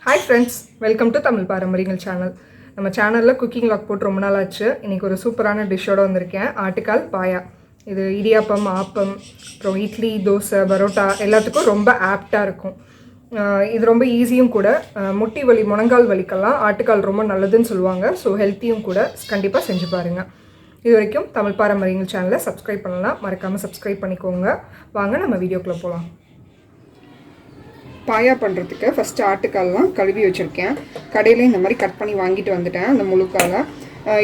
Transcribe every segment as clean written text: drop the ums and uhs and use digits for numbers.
Hi friends, welcome to Tamil Paramarigal channel. நம்ம சேனல்ல cooking lock போட்டு ரொம்ப நாள் ஆச்சு. இன்னைக்கு ஒரு சூப்பரான டிஷ்ஷோட வந்திருக்கேன். ஆட்டுக்கால் பாயா. இது இடியாப்பம், ஆப்பம், அப்புறம் இட்லி, தோசை, பரோட்டா எல்லாத்துக்கும் ரொம்ப ஆப்டா இருக்கும். இது ரொம்ப ஈஸியும் கூட. முட்டி வலி, முழங்கால் வலிக்கெல்லாம் ஆட்டுக்கால் ரொம்ப நல்லதுன்னு சொல்லுவாங்க. ஸோ ஹெல்த்தியும் கூட. கண்டிப்பாக செஞ்சு பாருங்க. இது வரைக்கும் தமிழ் பாரம்பரியங்கள் சேனலை சப்ஸ்கிரைப் பண்ணலாம். மறக்காமல் சப்ஸ்கிரைப் பண்ணிக்கோங்க. வாங்க நம்ம வீடியோக்குள்ளே போகலாம். பாயா பண்ணுறதுக்கு ஃபஸ்ட்டு ஆட்டுக்கால்லாம் கழுவி வச்சுருக்கேன். கடையில் இந்த மாதிரி கட் பண்ணி வாங்கிட்டு வந்துட்டேன் அந்த முழுக்காலை.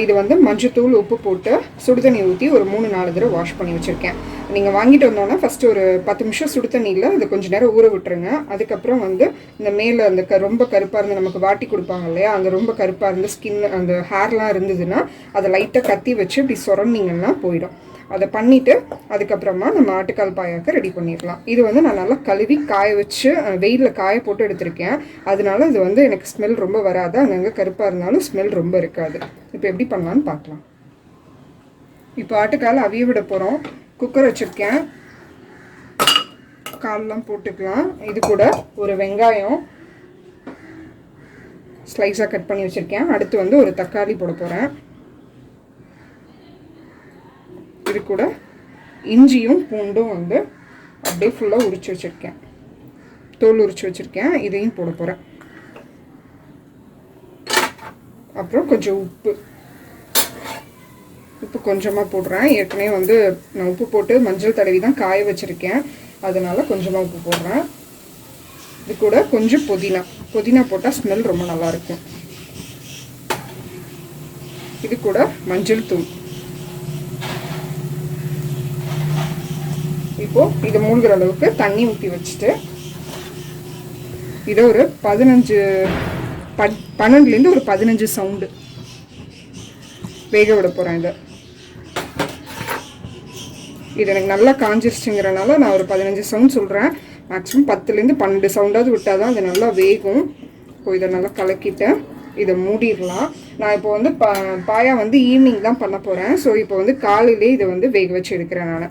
இது வந்து மஞ்சத்தூள் உப்பு போட்டு சுடுதண்ணி ஊற்றி ஒரு 3-4 தடவை வாஷ் பண்ணி வச்சுருக்கேன். நீங்கள் வாங்கிட்டு வந்தோன்னா ஃபஸ்ட்டு ஒரு 10 நிமிஷம் சுடுதண்ணியில் இது கொஞ்சம் நேரம் ஊற விட்டுருங்க. அதுக்கப்புறம் வந்து இந்த மேலே அந்த ரொம்ப கருப்பாக இருந்து நமக்கு வாட்டி கொடுப்பாங்க இல்லையா, அந்த ரொம்ப கருப்பாக இருந்து ஸ்கின் அந்த ஹேர்லாம் இருந்ததுன்னா அதை லைட்டாக கத்தி வச்சு இப்படி சொரண்டிங்கன்னா போயிடும். அதை பண்ணிவிட்டு அதுக்கப்புறமா நம்ம ஆட்டுக்கால் பாயாக்க ரெடி பண்ணிடலாம். இது வந்து நான் நல்லா கழுவி காய வச்சு வெயிலில் காய போட்டு எடுத்திருக்கேன். அதனால இது வந்து எனக்கு ஸ்மெல் ரொம்ப வராது. அங்கங்கே கருப்பாக இருந்தாலும் ஸ்மெல் ரொம்ப இருக்காது. இப்போ எப்படி பண்ணலான்னு பார்க்கலாம். இப்போ ஆட்டுக்கால் அவிய விட போகிறோம். குக்கர் வச்சுருக்கேன். கால்லாம் போட்டுக்கலாம். இது கூட ஒரு வெங்காயம் ஸ்லைஸாக கட் பண்ணி வச்சுருக்கேன். அடுத்து வந்து ஒரு தக்காளி போட போகிறேன். இது கூட இஞ்சியும் பூண்டும் வந்து அப்படியே ஃபுல்லாக உரிச்சு வச்சுருக்கேன். தோல் உரிச்சு வச்சுருக்கேன். இதையும் போட போகிறேன். அப்புறம் கொஞ்சம் உப்பு கொஞ்சமாக போடுறேன். ஏற்கனவே வந்து நான் உப்பு போட்டு மஞ்சள் தடவி தான் காய வச்சுருக்கேன். அதனால் கொஞ்சமாக உப்பு போடுறேன். இது கூட கொஞ்சம் புதினா போட்டால் ஸ்மெல் ரொம்ப நல்லாயிருக்கும். இது கூட மஞ்சள் தூள். இப்போது இதை மூழ்கிற அளவுக்கு தண்ணி ஊற்றி வச்சுட்டு இதை ஒரு 12லேருந்து ஒரு 15 சவுண்டு வேக விட போகிறேன். இது எனக்கு நல்லா காஞ்சிருச்சுங்கிறனால நான் ஒரு 15 சவுண்ட் சொல்கிறேன். மேக்ஸிமம் 10லேருந்து 12 சவுண்டாவது விட்டால் தான் அது நல்லா வேகும். இப்போ இதை நல்லா கலக்கிட்டு இதை மூடிடலாம். நான் இப்போ வந்து பாயா வந்து ஈவினிங் தான் பண்ண போகிறேன். ஸோ இப்போ வந்து காலையிலே இதை வந்து வேக வச்சு எடுக்கிறேன் நான்.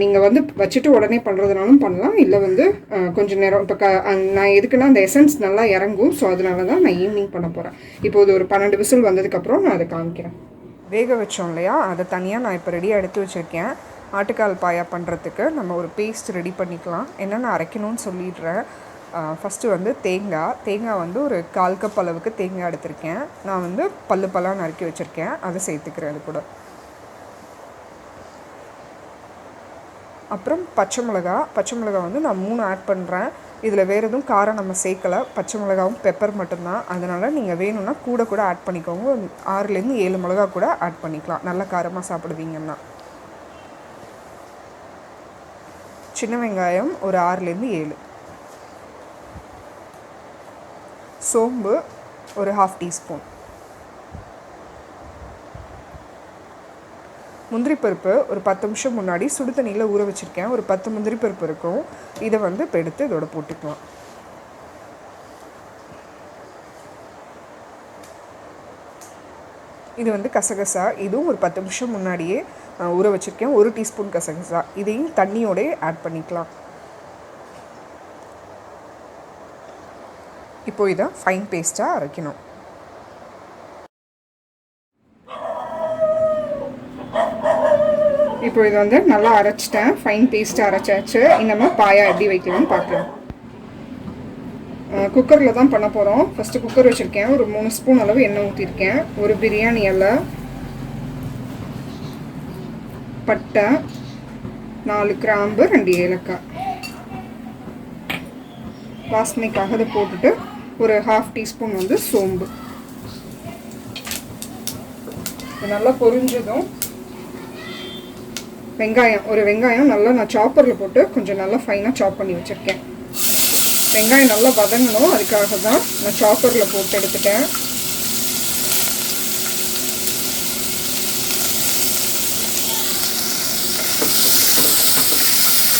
நீங்கள் வந்து வச்சுட்டு உடனே பண்ணுறதுனாலும் பண்ணலாம். இல்லை வந்து கொஞ்சம் நேரம் இப்போ நான் எதுக்குன்னா அந்த எசன்ஸ் நல்லா இறங்கும். ஸோ அதனால தான் நான் ஈவினிங் பண்ண போகிறேன். இப்போ இது ஒரு 12 விசில் வந்ததுக்கப்புறம் நான் அதை காமிக்கிறேன். வேக வச்சோம் இல்லையா, அதை தனியாக நான் இப்போ ரெடியாக எடுத்து வச்சுருக்கேன். ஆட்டுக்கால் பாயா பண்ணுறதுக்கு நம்ம ஒரு பேஸ்ட் ரெடி பண்ணிக்கலாம். என்னென்ன அரைக்கணும்னு சொல்லிடுறேன். ஃபஸ்ட்டு வந்து தேங்காய் வந்து ஒரு 1/4 கப் அளவுக்கு தேங்காய் எடுத்திருக்கேன். நான் வந்து பல்லாக நறுக்கி வச்சுருக்கேன். அதை சேர்த்துக்கிறேன். அது கூட அப்புறம் பச்சை மிளகா வந்து நான் 3 ஆட் பண்ணுறேன். இதில் வேறு எதுவும் காரம் நம்ம சேர்க்கலை. பச்சை மிளகாவும் பெப்பர் மட்டும்தான். அதனால் நீங்கள் வேணும்னா கூட ஆட் பண்ணிக்கோங்க. 6லேருந்து 7 மிளகா கூட ஆட் பண்ணிக்கலாம், நல்லா காரமாக சாப்பிடுவீங்கன்னா. சின்ன வெங்காயம் ஒரு 6லேருந்து 7. சோம்பு ஒரு 1/2 டீஸ்பூன். முந்திரி பருப்பு ஒரு 10 நிமிஷம் முன்னாடி சுடு தண்ணியில் ஊற வச்சுருக்கேன். ஒரு 10 முந்திரி பருப்பு இருக்கும். இதை வந்து இப்போ எடுத்து இதோட போட்டுக்கலாம். இது வந்து கசகசா. இதுவும் ஒரு 10 நிமிஷம் முன்னாடியே ஊற வச்சுருக்கேன். 1 டீஸ்பூன் கசகசா. இதையும் தண்ணியோடய ஆட் பண்ணிக்கலாம். இப்போ இதை ஃபைன் பேஸ்ட்டாக அரைக்கணும். இப்போ இதை வந்து நல்லா அரைச்சிட்டேன். ஃபைன் பேஸ்ட்டாக அரைச்சாச்சு. இன்னமும் பாயா எப்படி வைக்கலாம்னு பார்க்கலாம். குக்கரில் தான் பண்ண போகிறோம். ஃபஸ்ட்டு குக்கர் வச்சுருக்கேன். ஒரு 3 ஸ்பூன் அளவு எண்ணெய் ஊற்றிருக்கேன். ஒரு பிரியாணி இலை, பட்டை, 4 கிராம்பு, 2 ஏலக்காய் வாசனைக்காக அதை போட்டுட்டு ஒரு 1/2 டீஸ்பூன் வந்து சோம்பு. இது நல்லா பொரிஞ்சதும் வெங்காயம் நல்லா நான் சாப்பரில் போட்டு கொஞ்சம் நல்லா ஃபைனாக சாப் பண்ணி வச்சுருக்கேன். வெங்காயம் நல்லா வதங்கணும், அதுக்காக தான் நான் சாப்பரில் போட்டு எடுத்துட்டேன்.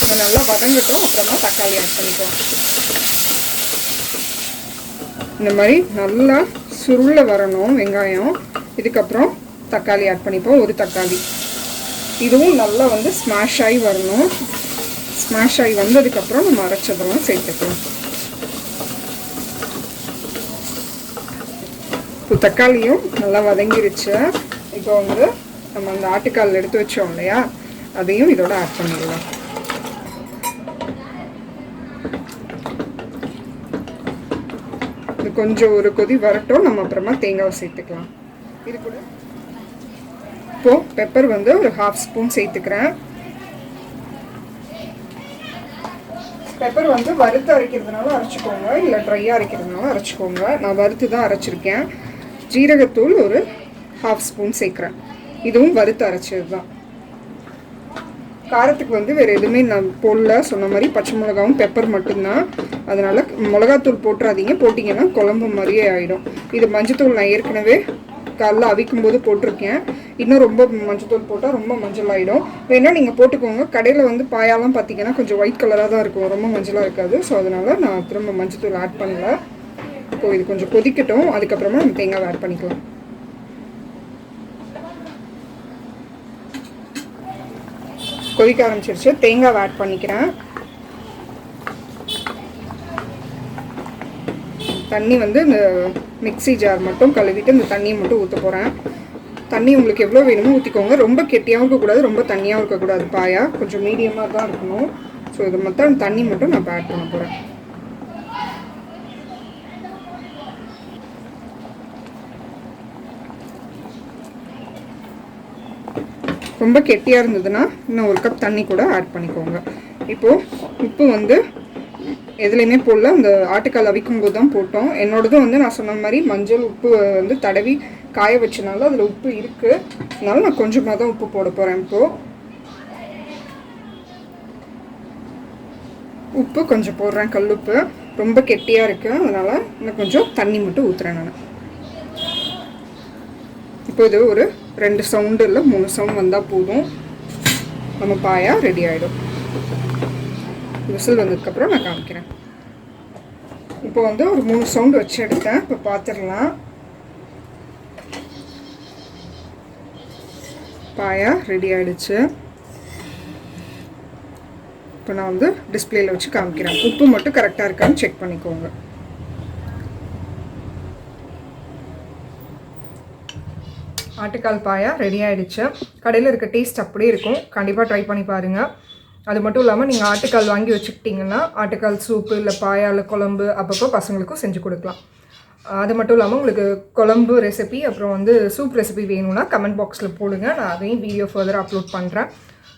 இது நல்லா வதங்கட்டும். அப்புறமா தக்காளி ஆட் பண்ணிக்கலாம். இந்த மாதிரி நல்லா சுருள வரணும் வெங்காயம். இதுக்கப்புறம் தக்காளி ஆட் பண்ணிப்போம். ஒரு தக்காளி. இதுவும் நல்லா வந்து ஸ்மாஷ் ஆகி வரணும். ஸ்மாஷ் ஆகி வந்ததுக்கப்புறம் நம்ம அரைச்சதெல்லாம் சேர்த்துக்கலாம். இப்போ தக்காளியும் நல்லா வதங்கிருச்சு. இப்போ வந்து நம்ம அந்த ஆட்டுக்கால் எடுத்து வச்சோம் இல்லையா, அதையும் இதோட ஆட் பண்ணிடலாம். இது கொஞ்சம் ஒரு கொதி வரட்டும், நம்ம அப்புறமா தேங்காவை சேர்த்துக்கலாம். இது கூட இப்போ பெப்பர் வந்து ஒரு 1/2 ஸ்பூன் சேர்த்துக்கிறேன். பெப்பர் வந்து வறுத்து அரைக்கிறதுனால அரைச்சிக்கோங்க, இல்லை ட்ரையாக அரைக்கிறதுனால அரைச்சிக்கோங்க. நான் வறுத்து தான் அரைச்சிருக்கேன். ஜீரகத்தூள் ஒரு 1/2 ஸ்பூன் சேர்க்குறேன். இதுவும் வறுத்து அரைச்சது தான். காரத்துக்கு வந்து வேறு எதுவுமே நான் போடல, சொன்ன மாதிரி பச்சை மிளகாவும் பெப்பர் மட்டும்தான். அதனால் மிளகாத்தூள் போட்டுறாதீங்க, போட்டிங்கன்னா குழம்பு மாதிரியே ஆகிடும். இது மஞ்சத்தூள் நான் ஏற்கனவே காலைல அவிக்கும் போது போட்டிருக்கேன். இன்னும் ரொம்ப மஞ்சத்தூள் போட்டால் ரொம்ப மஞ்சள் ஆகிடும். வேணால் நீங்கள் போட்டுக்கோங்க. கடையில் வந்து பாயாலாம் பார்த்தீங்கன்னா கொஞ்சம் ஒயிட் கலராக தான் இருக்கும், ரொம்ப மஞ்சளாக இருக்காது. ஸோ அதனால் நான் திரும்ப மஞ்சத்தூள் ஆட் பண்ணல. இப்போ இது கொஞ்சம் கொதிக்கட்டும், அதுக்கப்புறமா நம்ம தேங்காவை ஆட் பண்ணிக்கலாம். கொதிக்க ஆரம்பிச்சிருச்சு, தேங்காவை ஆட் பண்ணிக்கிறேன். தண்ணி வந்து இந்த மிக்ஸி ஜார் மட்டும் கழுவிட்டு இந்த தண்ணியை மட்டும் ஊற்ற போகிறேன். தண்ணி உங்களுக்கு எவ்வளோ வேணுமோ ஊற்றிக்கோங்க. ரொம்ப கெட்டியாகவும் இருக்கக்கூடாது, ரொம்ப தண்ணியாகவும் இருக்கக்கூடாது. பாயா கொஞ்சம் மீடியமாக தான் இருக்கணும். ஸோ இது மொத்தம் தண்ணி மட்டும் நான் ஆட் பண்ண போகிறேன். ரொம்ப கெட்டியாக இருந்ததுன்னா இன்னும் 1 கப் தண்ணி கூட ஆட் பண்ணிக்கோங்க. இப்போது உப்பு வந்து எதுலேயுமே போடல, அந்த ஆட்டுக்கால் அவிக்கும் போது தான் போட்டோம். என்னோடதும் வந்து நான் சொன்ன மாதிரி மஞ்சள் உப்பு வந்து தடவி காய வச்சனால அதில் உப்பு இருக்குது. அதனால நான் கொஞ்சமாக தான் உப்பு போட போகிறேன். இப்போது உப்பு கொஞ்சம் போடுறேன், கல்லுப்பு. ரொம்ப கெட்டியாக இருக்குது, அதனால் இன்னும் கொஞ்சம் தண்ணி மட்டும் ஊற்றுறேன் நான். இப்போ இது ஒரு 2 சவுண்டு இல்லை 3 சவுண்ட் வந்தால் போதும், நம்ம பாயா ரெடி ஆகிடும். விசில் வந்ததுக்கப்புறம் நான் காமிக்கிறேன். இப்போ வந்து ஒரு 3 சவுண்டு வச்சு எடுத்தேன். இப்போ பார்த்துடலாம். பாயா ரெடி ஆகிடுச்சு. இப்போ நான் வந்து டிஸ்பிளேல வச்சு காமிக்கிறேன். உப்பு மட்டும் கரெக்டாக இருக்கான்னு செக் பண்ணிக்கோங்க. ஆட்டுக்கால் பாயா ரெடி ஆகிடுச்சு. கடையில் இருக்க டேஸ்ட் அப்படியே இருக்கும். கண்டிப்பாக ட்ரை பண்ணி பாருங்கள். அது மட்டும் இல்லாமல் நீங்கள் ஆட்டுக்கால் வாங்கி வச்சுக்கிட்டிங்கன்னா ஆட்டுக்கால் சூப்பு இல்லை பாயா இல்லை குழம்பு அப்பப்போ பசங்களுக்கும் செஞ்சு கொடுக்கலாம். அது மட்டும் இல்லாமல் உங்களுக்கு குழம்பு ரெசிபி அப்புறம் வந்து சூப் ரெசிபி வேணும்னா கமெண்ட் பாக்ஸில் போடுங்க. நான் அதையும் வீடியோ ஃபர்தர் அப்லோட் பண்ணுறேன்.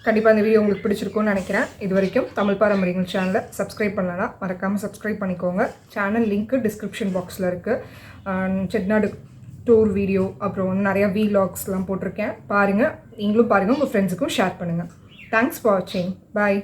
கண்டிப்பாக இந்த வீடியோ உங்களுக்கு பிடிச்சிருக்கும்னு நினைக்கிறேன். இது வரைக்கும் தமிழ் பாரம்பரியங்கள் சேனலை சப்ஸ்கிரைப் பண்ணலன்னா மறக்காமல் சப்ஸ்கிரைப் பண்ணிக்கோங்க. சேனல் லிங்க்கு டிஸ்கிரிப்ஷன் பாக்ஸில் இருக்குது. செட்நாடு டூர் வீடியோ அப்புறம் வந்து நிறையா வீலாக்ஸ்லாம் போட்டிருக்கேன், பாருங்கள். நீங்களும் பாருங்கள், உங்கள் ஃப்ரெண்ட்ஸுக்கும் ஷேர் பண்ணுங்கள். Thanks for watching. Bye.